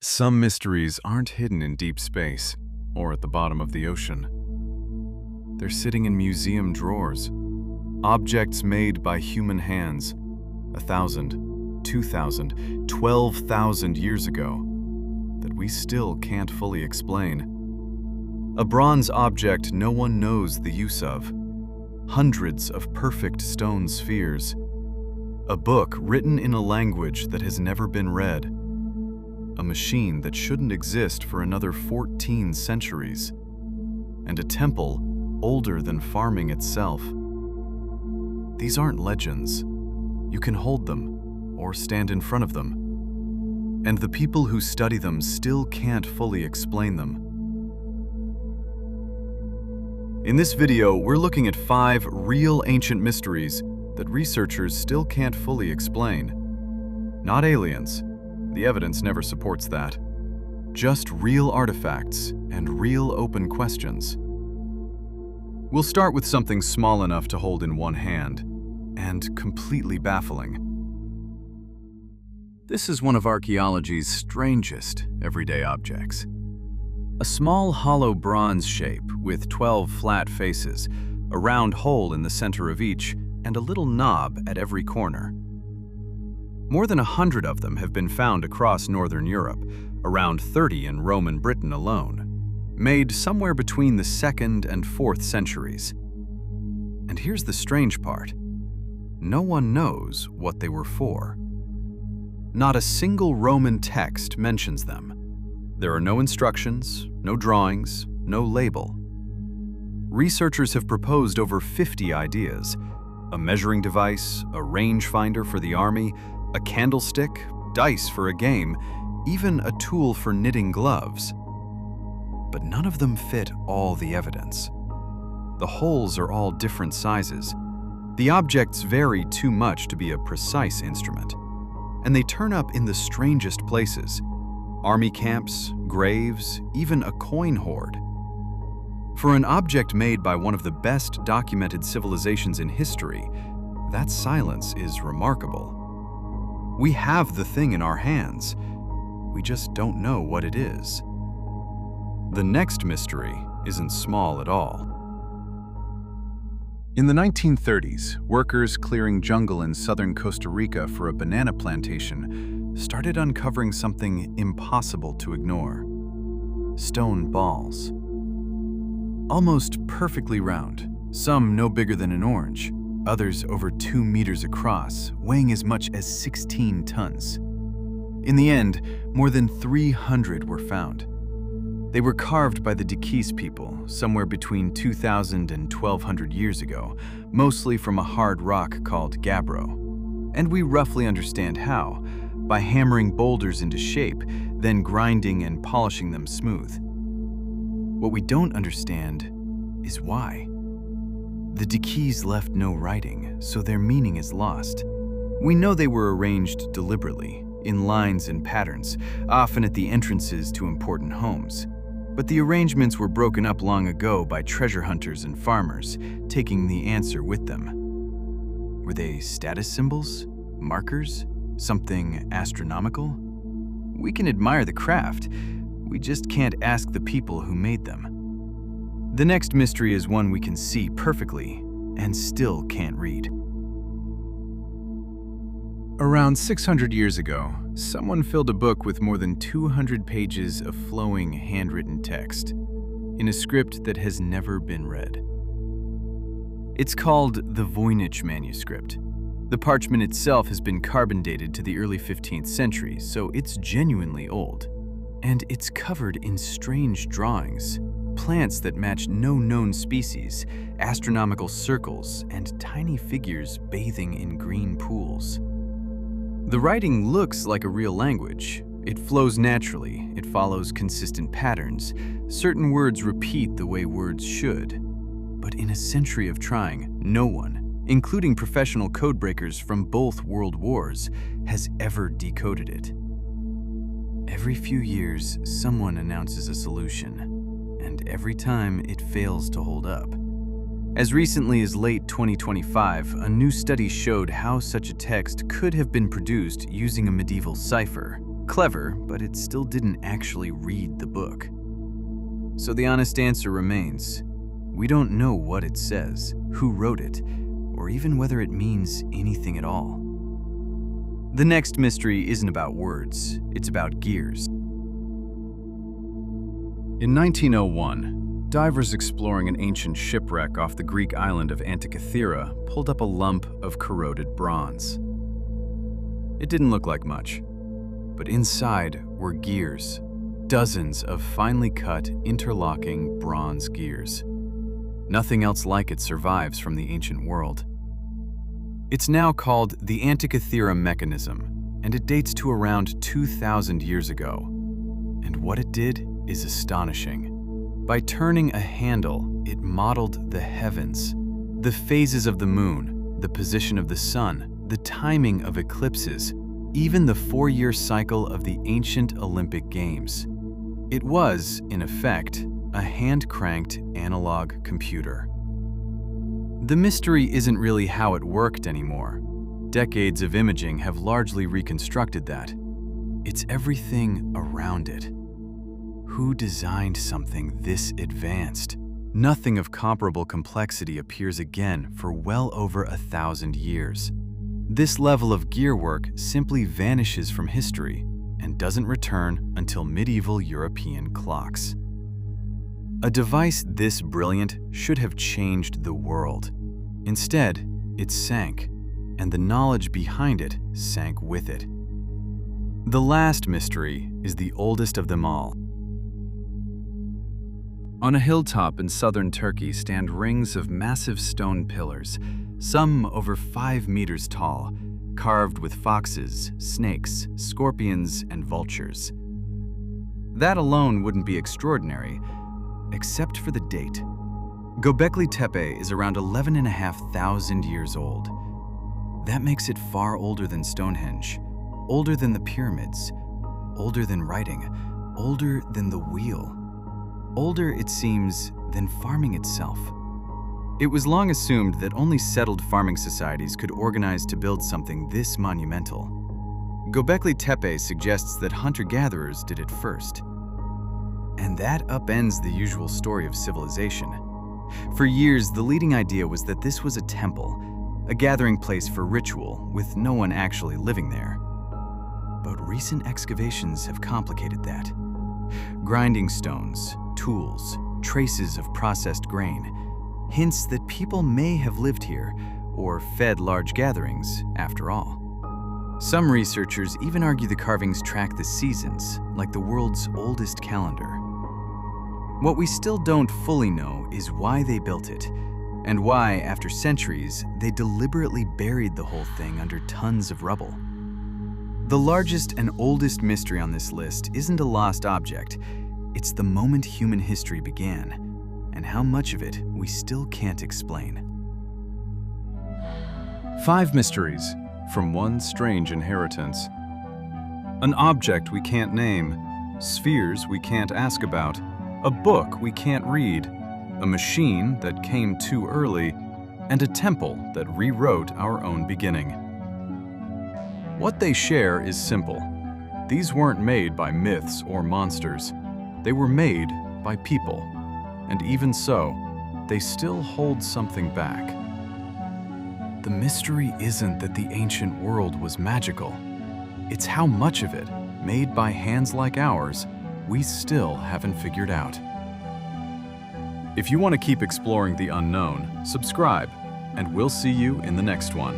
Some mysteries aren't hidden in deep space or at the bottom of the ocean. They're sitting in museum drawers, objects made by human hands 1,000, 2,000, 12,000 years ago that we still can't fully explain. A bronze object no one knows the use of, hundreds of perfect stone spheres, a book written in a language that has never been read, a machine that shouldn't exist for another 14 centuries, and a temple older than farming itself. These aren't legends. You can hold them or stand in front of them, and the people who study them still can't fully explain them. In this video, we're looking at 5 real ancient mysteries that researchers still can't fully explain. Not aliens. The evidence never supports that. Just real artifacts and real open questions. We'll start with something small enough to hold in one hand and completely baffling. This is one of archaeology's strangest everyday objects. A small hollow bronze shape with 12 flat faces, a round hole in the center of each, and a little knob at every corner. More than 100 of them have been found across northern Europe, around 30 in Roman Britain alone, made somewhere between the 2nd and 4th centuries. And here's the strange part. No one knows what they were for. Not a single Roman text mentions them. There are no instructions, no drawings, no label. Researchers have proposed over 50 ideas: a measuring device, a rangefinder for the army, a candlestick, dice for a game, even a tool for knitting gloves. But none of them fit all the evidence. The holes are all different sizes. The objects vary too much to be a precise instrument, and they turn up in the strangest places: army camps, graves, even a coin hoard. For an object made by one of the best documented civilizations in history, that silence is remarkable. We have the thing in our hands. We just don't know what it is. The next mystery isn't small at all. In the 1930s, workers clearing jungle in southern Costa Rica for a banana plantation started uncovering something impossible to ignore: stone balls. Almost perfectly round, some no bigger than an orange, others over 2 meters across, weighing as much as 16 tons. In the end, more than 300 were found. They were carved by the Dodecahedra people somewhere between 2,000 and 1,200 years ago, mostly from a hard rock called gabbro. And we roughly understand how, by hammering boulders into shape, then grinding and polishing them smooth. What we don't understand is why. The Dodecahedra left no writing, so their meaning is lost. We know they were arranged deliberately, in lines and patterns, often at the entrances to important homes. But the arrangements were broken up long ago by treasure hunters and farmers, taking the answer with them. Were they status symbols? Markers? Something astronomical? We can admire the craft. We just can't ask the people who made them. The next mystery is one we can see perfectly and still can't read. Around 600 years ago, someone filled a book with more than 200 pages of flowing handwritten text in a script that has never been read. It's called the Voynich Manuscript. The parchment itself has been carbon dated to the early 15th century, so it's genuinely old. And it's covered in strange drawings, plants that match no known species, astronomical circles, and tiny figures bathing in green pools. The writing looks like a real language. It flows naturally, it follows consistent patterns. Certain words repeat the way words should. But in a century of trying, no one, including professional codebreakers from both world wars, has ever decoded it. Every few years, someone announces a solution, and every time it fails to hold up. As recently as late 2025, a new study showed how such a text could have been produced using a medieval cipher, clever, but it still didn't actually read the book. So the honest answer remains, we don't know what it says, who wrote it, or even whether it means anything at all. The next mystery isn't about words, it's about gears. In 1901, divers exploring an ancient shipwreck off the Greek island of Antikythera pulled up a lump of corroded bronze. It didn't look like much, but inside were gears, dozens of finely cut, interlocking bronze gears. Nothing else like it survives from the ancient world. It's now called the Antikythera Mechanism, and it dates to around 2,000 years ago. And what it did is astonishing. By turning a handle, it modeled the heavens, the phases of the moon, the position of the sun, the timing of eclipses, even the 4-year cycle of the ancient Olympic Games. It was, in effect, a hand-cranked analog computer. The mystery isn't really how it worked anymore. Decades of imaging have largely reconstructed that. It's everything around it. Who designed something this advanced? Nothing of comparable complexity appears again for well over 1,000 years. This level of gearwork simply vanishes from history and doesn't return until medieval European clocks. A device this brilliant should have changed the world. Instead, it sank, and the knowledge behind it sank with it. The last mystery is the oldest of them all. On a hilltop in southern Turkey stand rings of massive stone pillars, some over 5 meters tall, carved with foxes, snakes, scorpions, and vultures. That alone wouldn't be extraordinary, except for the date. Göbekli Tepe is around 11,500 years old. That makes it far older than Stonehenge, older than the pyramids, older than writing, older than the wheel. Older, it seems, than farming itself. It was long assumed that only settled farming societies could organize to build something this monumental. Göbekli Tepe suggests that hunter-gatherers did it first. And that upends the usual story of civilization. For years, the leading idea was that this was a temple, a gathering place for ritual, with no one actually living there. But recent excavations have complicated that. Grinding stones, tools, traces of processed grain, hints that people may have lived here or fed large gatherings after all. Some researchers even argue the carvings track the seasons, like the world's oldest calendar. What we still don't fully know is why they built it, and why, after centuries, they deliberately buried the whole thing under tons of rubble. The largest and oldest mystery on this list isn't a lost object, it's the moment human history began, and how much of it we still can't explain. 5 mysteries from one strange inheritance. An object we can't name, spheres we can't ask about, a book we can't read, a machine that came too early, and a temple that rewrote our own beginning. What they share is simple. These weren't made by myths or monsters. They were made by people, and even so, they still hold something back. The mystery isn't that the ancient world was magical. It's how much of it, made by hands like ours, we still haven't figured out. If you want to keep exploring the unknown, subscribe, and we'll see you in the next one.